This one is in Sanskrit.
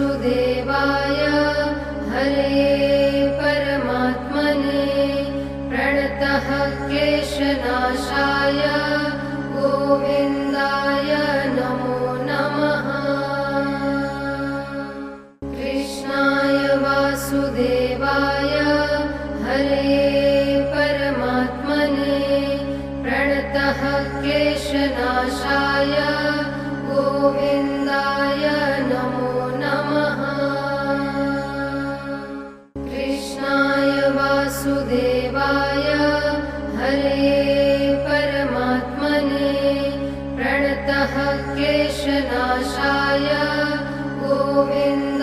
वासुदेवाय हरे परमात्मने प्रणतः क्लेशनाशाय गोविन्दाय नमो नमः। कृष्णाय वासुदेवाय हरे परमात्मने प्रणतः क्लेशनाशाय गोविन्दाय नमो नमः। कृष्णाय वासुदेवाय हरे परमात्मने प्रणतः क्लेशनाशाय गोविन्दाय